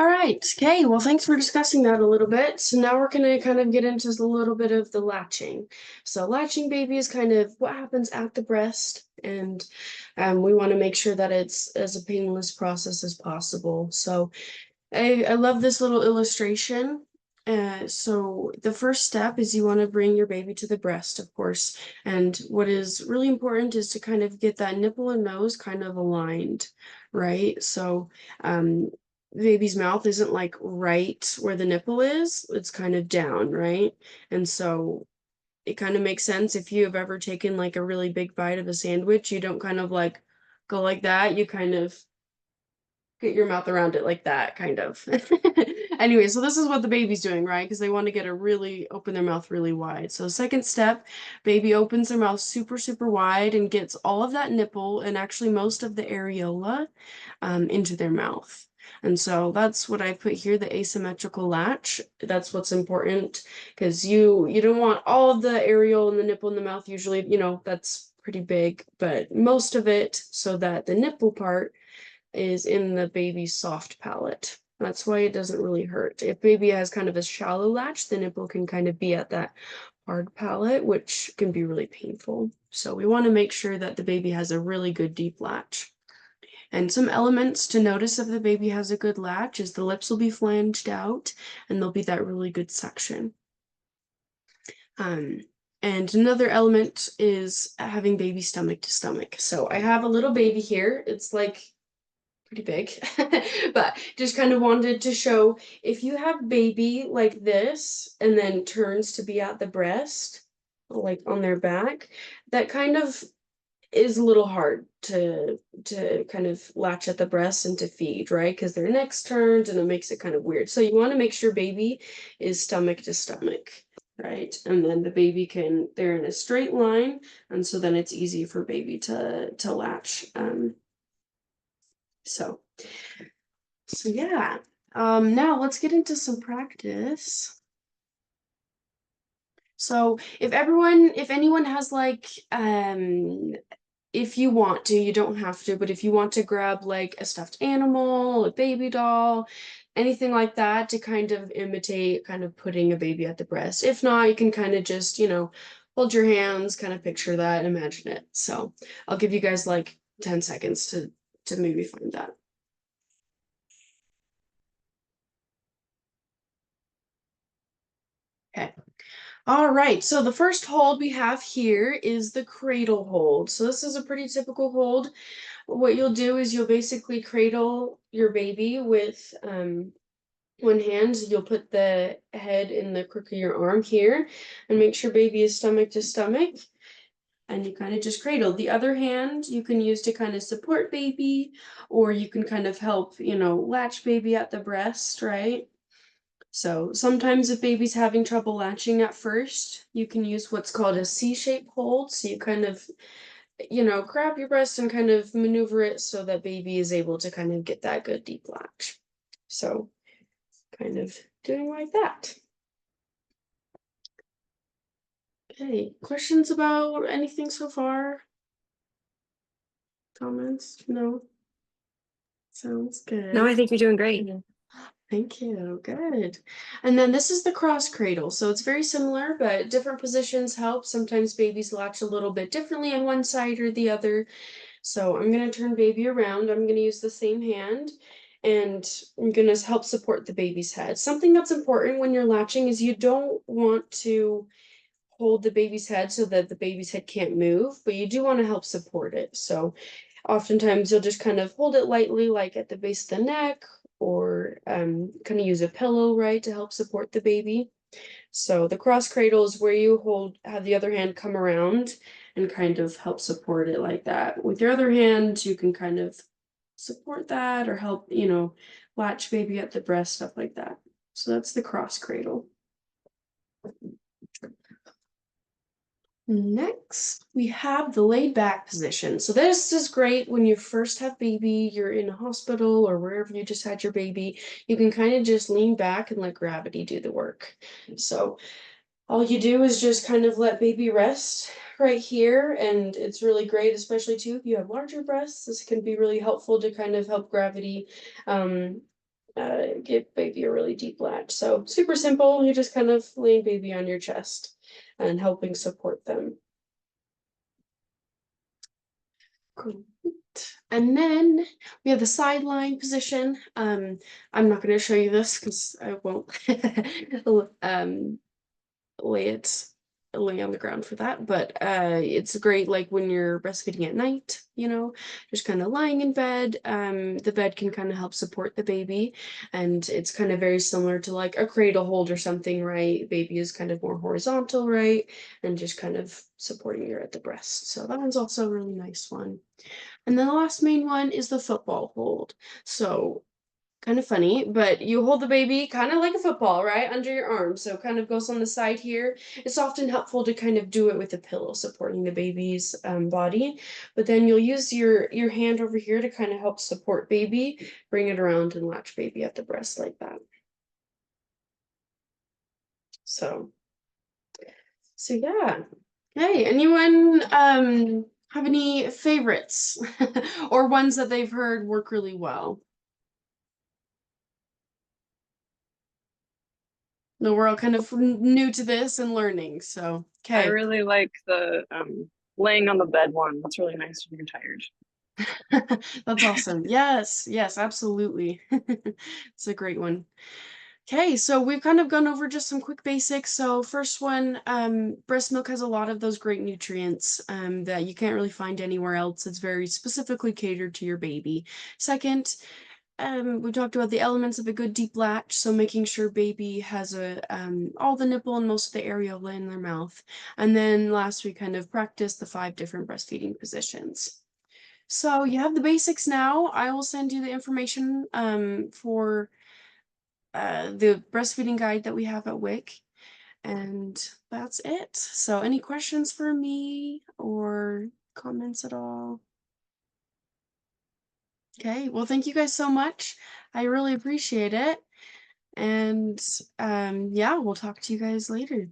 All right. Okay. Well, thanks for discussing that a little bit. So now we're going to kind of get into a little bit of the latching. So latching baby is kind of what happens at the breast, and we want to make sure that it's as a painless process as possible. So I love this little illustration. So the first step is you want to bring your baby to the breast, of course. And what is really important is to kind of get that nipple and nose kind of aligned, right? So um, the baby's mouth isn't like right where the nipple is, it's kind of down, right? And so it kind of makes sense if you have ever taken like a really big bite of a sandwich, you don't kind of like go like that, you kind of get your mouth around it like that, kind of. Anyway, so this is what the baby's doing, right? Because they want to get a really open their mouth really wide. So second step, baby opens their mouth super, super wide and gets all of that nipple and actually most of the areola into their mouth. And so that's what I put here, the asymmetrical latch. That's what's important because you don't want all of the areola and the nipple in the mouth. Usually, that's pretty big, but most of it so that the nipple part is in the baby's soft palate. That's why it doesn't really hurt. If baby has kind of a shallow latch, the nipple can kind of be at that hard palate, which can be really painful. So we want to make sure that the baby has a really good deep latch. And some elements to notice if the baby has a good latch is the lips will be flanged out and there'll be that really good suction. Um, and another element is having baby stomach to stomach. So I have a little baby here. It's like pretty big, but just kind of wanted to show if you have baby like this and then turns to be at the breast, like on their back, that kind of is a little hard to kind of latch at the breast and to feed, right? Because their neck's turned and it makes it kind of weird. So you want to make sure baby is stomach to stomach, right? And then the baby they're in a straight line, and so then it's easy for baby to latch. So So yeah. Now let's get into some practice. So if anyone has like, if you want to, you don't have to, but if you want to grab like a stuffed animal, a baby doll, anything like that to kind of imitate kind of putting a baby at the breast. If not, you can kind of just, hold your hands, kind of picture that, imagine it. So I'll give you guys like 10 seconds to maybe find that. Okay. All right, so the first hold we have here is the cradle hold. So this is a pretty typical hold. What you'll do is you'll basically cradle your baby with one hand. You'll put the head in the crook of your arm here and make sure baby is stomach to stomach. And you kind of just cradle. The other hand you can use to kind of support baby, or you can kind of help, latch baby at the breast, right? So sometimes if baby's having trouble latching at first, you can use what's called a C-shape hold. So you kind of, grab your breast and kind of maneuver it so that baby is able to kind of get that good deep latch. So kind of doing like that. Okay, questions about anything so far? Comments? No? Sounds No, good. I think you're doing great. Thank you. Good. And then this is the cross cradle. So it's very similar, but different positions help. Sometimes babies latch a little bit differently on one side or the other. So I'm going to turn baby around. I'm going to use the same hand and I'm going to help support the baby's head. Something that's important when you're latching is you don't want to hold the baby's head so that the baby's head can't move, but you do want to help support it. So oftentimes you'll just kind of hold it lightly, like at the base of the neck, or kind of use a pillow, right, to help support the baby. So the cross cradle is where you have the other hand come around and kind of help support it like that. With your other hand, you can kind of support that or help, latch baby at the breast, stuff like that. So that's the cross cradle. Next, we have the laid back position. So this is great when you first have baby, you're in a hospital or wherever you just had your baby. You can kind of just lean back and let gravity do the work. So all you do is just kind of let baby rest right here. And it's really great, especially too, if you have larger breasts. This can be really helpful to kind of help gravity um, give baby a really deep latch. So super simple. You're just kind of laying baby on your chest and helping support them. Great. And then we have the sideline position. I'm not going to show you this because I won't lay it lay on the ground for that, but it's great like when you're breastfeeding at night, just kind of lying in bed. The bed can kind of help support the baby, and it's kind of very similar to like a cradle hold or something, right? Baby is kind of more horizontal, right? And just kind of supporting you at the breast. So that one's also a really nice one. And then the last main one is the football hold. So kind of funny, but you hold the baby kind of like a football, right? Under your arm. So kind of goes on the side here. It's often helpful to kind of do it with a pillow supporting the baby's body. But then you'll use your hand over here to kind of help support baby, bring it around and latch baby at the breast like that. So, so yeah. Hey, anyone have any favorites or ones that they've heard work really well? No, we're all kind of new to this and learning. So, I okay. really like the laying on the bed one. That's really nice when you're tired. That's awesome. Yes, yes, absolutely. It's a great one. Okay, so we've kind of gone over just some quick basics. So first one, breast milk has a lot of those great nutrients that you can't really find anywhere else. It's very specifically catered to your baby. Second, we talked about the elements of a good deep latch, so making sure baby has all the nipple and most of the areola in their mouth. And then last, we kind of practiced the 5 different breastfeeding positions. So you have the basics now. I will send you the information for the breastfeeding guide that we have at WIC. And that's it. So any questions for me or comments at all? Okay, well, thank you guys so much. I really appreciate it. And yeah, we'll talk to you guys later.